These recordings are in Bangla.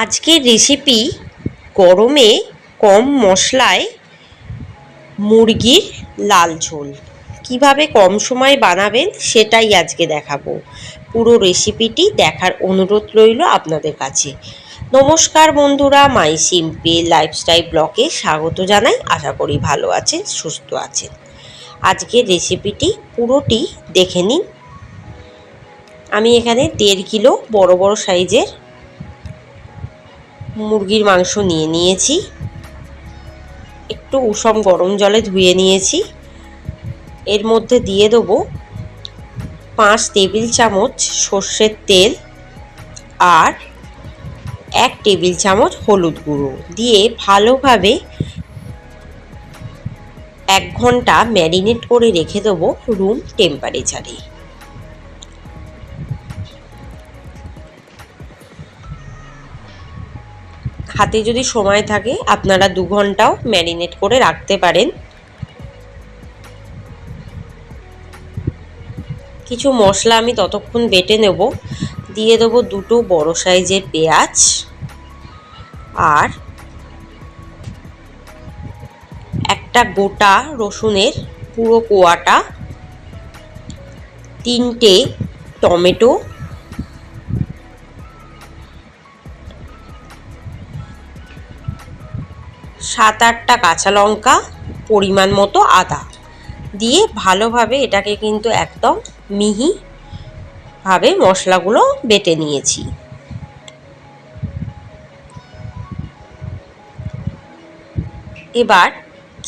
আজকের রেসিপি গরমে কম মশলায় মুরগির লাল ঝোল কিভাবে কম সময়ে বানাবেন সেটাই আজকে দেখাবো। পুরো রেসিপিটি দেখার অনুরোধ রইল আপনাদের কাছে। নমস্কার বন্ধুরা, মাই সিম্পল লাইফস্টাইল ব্লগে স্বাগত জানাই। আশা করি ভালো আছেন, সুস্থ আছেন। আজকের রেসিপিটি পুরোটি দেখে নিন। আমি এখানে 1.5 কিলো বড় বড় সাইজের মুরগির মাংস নিয়েছি। একটু উষম গরম জলে ধুয়ে নিয়েছি। এর মধ্যে দিয়ে দেবো 5 টেবিল চামচ সর্ষের তেল আর 1 টেবিল চামচ হলুদ গুঁড়ো দিয়ে ভালোভাবে 1 ঘন্টা ম্যারিনেট করে রেখে দেবো রুম টেম্পারেচারে। হাতে যদি সময় থাকে আপনারা 2 ঘন্টাও ম্যারিনেট করে রাখতে পারেন। কিছু মশলা আমি ততক্ষণ বেটে নেব। দিয়ে দেবো 2টো বড় সাইজের পেঁয়াজ আর একটা গোটা রসুনের পুরো কোয়াটা, 3টে টমেটো, 7-8টা কাঁচা লঙ্কা, পরিমাণ মতো আদা দিয়ে ভালোভাবে এটাকে কিন্তু একদম মিহিভাবে মশলাগুলো বেটে নিয়েছি। এবার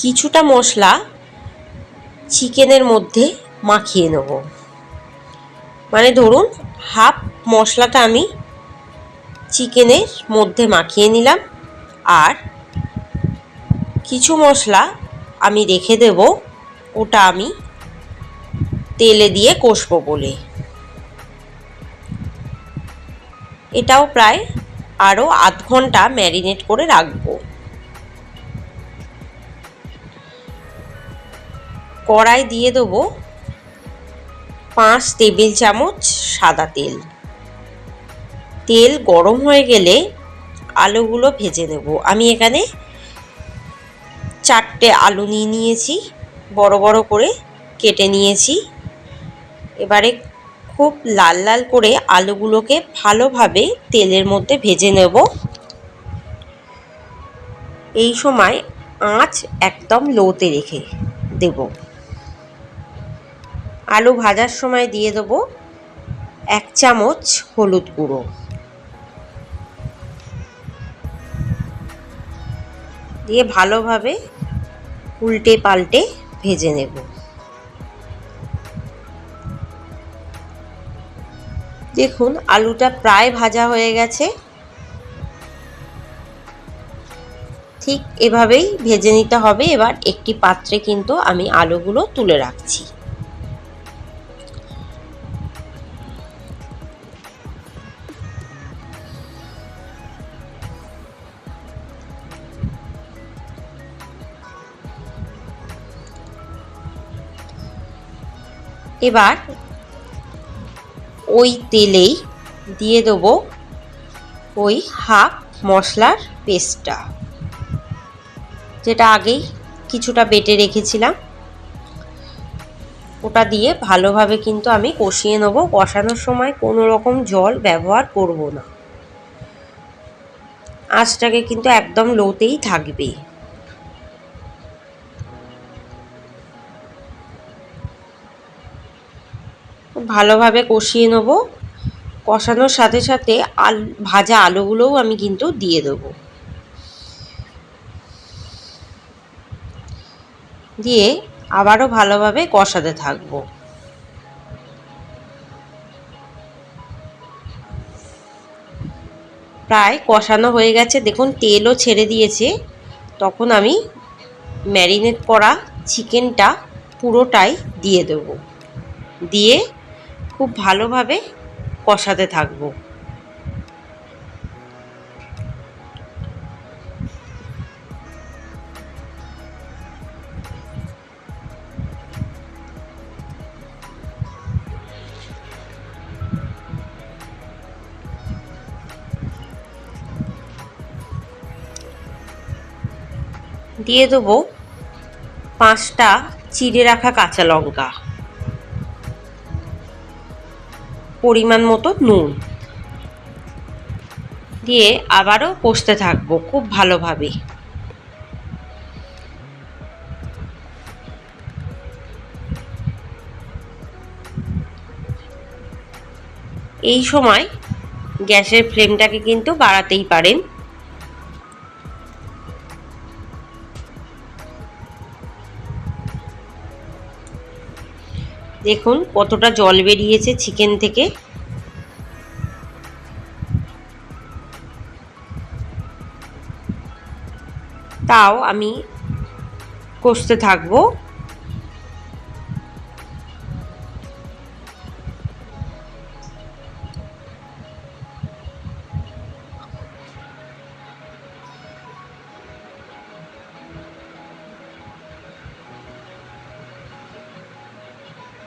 কিছুটা মশলা চিকেনের মধ্যে মাখিয়ে নেব। মানে ধরুন হাফ মশলাটা আমি চিকেনের মধ্যে মাখিয়ে নিলাম আর কিছু মশলা আমি রেখে দেব, ওটা আমি তেলে দিয়ে কষবো বলে। এটাও প্রায় আরও আধ ঘন্টা ম্যারিনেট করে রাখবো। কড়াই দিয়ে দেবো 5 টেবিল চামচ সাদা তেল। তেল গরম হয়ে গেলে আলুগুলো ভেজে নেব। আমি এখানে 4টে আলু নিয়েছি, বড় বড় করে কেটে নিয়েছি। এবারে খুব লাল লাল করে আলুগুলোকে ভালোভাবে তেলের মধ্যে ভেজে নেব। এই সময় আঁচ একদম লোতে রেখে দেব। আলু ভাজার সময় দিয়ে দেব 1 চামচ হলুদ গুঁড়ো। দিয়ে ভালোভাবে উল্টে পাল্টে ভেজে নেব। দেখুন আলুটা প্রায় ভাজা হয়ে গেছে। ঠিক এভাবেই ভেজে নিতে হবে। এবার একটি পাত্রে কিন্তু আমি আলুগুলো তুলে রাখছি। এবার ওই তেলেই দিয়ে দেবো ওই হাফ মশলার পেস্টটা, যেটা আগেই কিছুটা বেটে রেখেছিলাম। ওটা দিয়ে ভালোভাবে কিন্তু আমি কষিয়ে নেব। কষানোর সময় কোনো রকম জল ব্যবহার করব না। আঁচটাকে কিন্তু একদম লোতেই থাকবে। ভালোভাবে কষিয়ে নেব। কষানোর সাথে সাথে ভাজা আলুগুলোও আমি কিন্তু দিয়ে দেবো। দিয়ে আবারও ভালোভাবে কষাতে থাকবো। প্রায় কষানো হয়ে গেছে, দেখুন তেলও ছেড়ে দিয়েছে। তখন আমি ম্যারিনেট করা চিকেনটা পুরোটাই দিয়ে দেবো। দিয়ে খুব ভালোভাবে কষাতে থাকবো। দিয়ে দেবো 5টা চিড়ে রাখা কাঁচা লঙ্কা, পরিমাণ মতো নুন দিয়ে আবারও কষতে থাকবো খুব ভালোভাবে। এই সময় গ্যাসের ফ্লেমটাকে কিন্তু বাড়াতেই পারেন। দেখুন কতটা জল বেরিয়েছে চিকেন থেকে। তাও আমি কষতে থাকবো।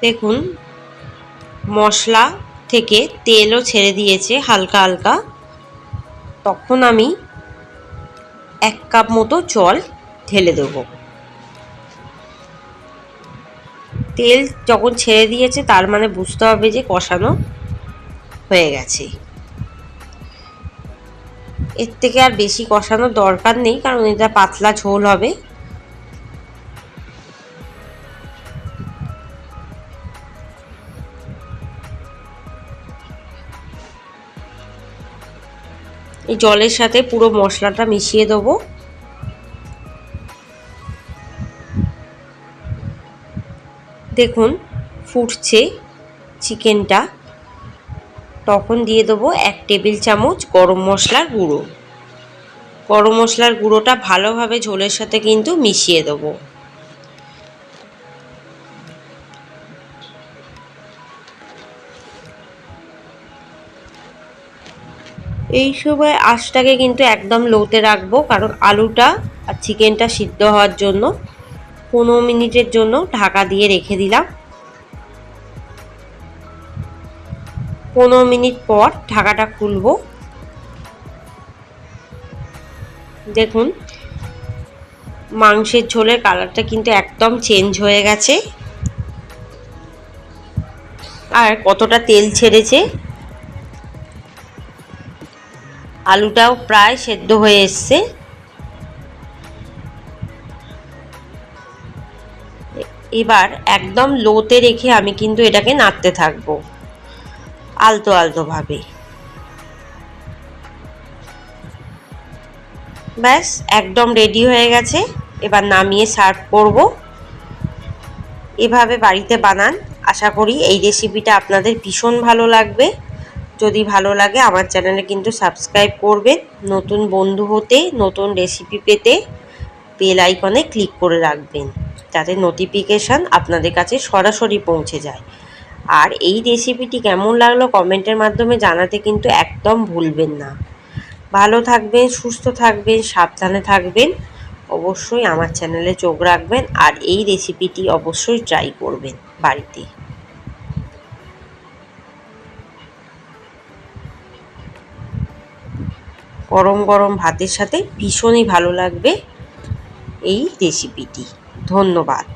দেখুন মশলা থেকে তেলও ছেড়ে দিয়েছে হালকা হালকা। তখন আমি 1 কাপ মতো জল ঢেলে দেবো। তেল যখন ছেড়ে দিয়েছে তার মানে বুঝতে হবে যে কষানো হয়ে গেছে। এর থেকে আর বেশি কষানোর দরকার নেই, কারণ এটা পাতলা ঝোল হবে। এই জলের সাথে পুরো মশলাটা মিশিয়ে দেবো। দেখুন ফুটছে চিকেনটা, তখন দিয়ে দেবো 1 টেবিল চামচ গরম মশলার গুঁড়ো। গরম মশলার গুঁড়োটা ভালোভাবে ঝোলের সাথে কিন্তু মিশিয়ে দেবো। এই সময় আঁচটাকে কিন্তু একদম লোতে রাখবো, কারণ আলুটা আর চিকেনটা সিদ্ধ হওয়ার জন্য। 15 মিনিটের জন্য ঢাকা দিয়ে রেখে দিলাম। 15 মিনিট পর ঢাকাটা খুলবো। দেখুন মাংসের ঝোলের কালারটা কিন্তু একদম চেঞ্জ হয়ে গেছে, আর কতটা তেল ছেড়েছে। আলুটাও প্রায় সেদ্ধ হয়ে এসছে। এবার একদম লোতে রেখে আমি কিন্তু এটাকে নাড়তে থাকবো আলতো আলতো ভাবে। ব্যাস একদম রেডি হয়ে গেছে। এবার নামিয়ে সার্ভ করব। এভাবে বাড়িতে বানান, আশা করি এই রেসিপিটা আপনাদের ভীষণ ভালো লাগবে। যদি ভালো লাগে আমার চ্যানেলে কিন্তু সাবস্ক্রাইব করবেন। নতুন বন্ধু হতে, নতুন রেসিপি পেতে বেল আইকনে ক্লিক করে রাখবেন, যাতে নোটিফিকেশান আপনাদের কাছে সরাসরি পৌঁছে যায়। আর এই রেসিপিটি কেমন লাগলো কমেন্টের মাধ্যমে জানাতে কিন্তু একদম ভুলবেন না। ভালো থাকবেন, সুস্থ থাকবেন, সাবধানে থাকবেন। অবশ্যই আমার চ্যানেলে চোখ রাখবেন, আর এই রেসিপিটি অবশ্যই ট্রাই করবেন বাড়িতে। গরম গরম ভাতের সাথে ভীষণই ভালো লাগবে এই রেসিপিটি। ধন্যবাদ।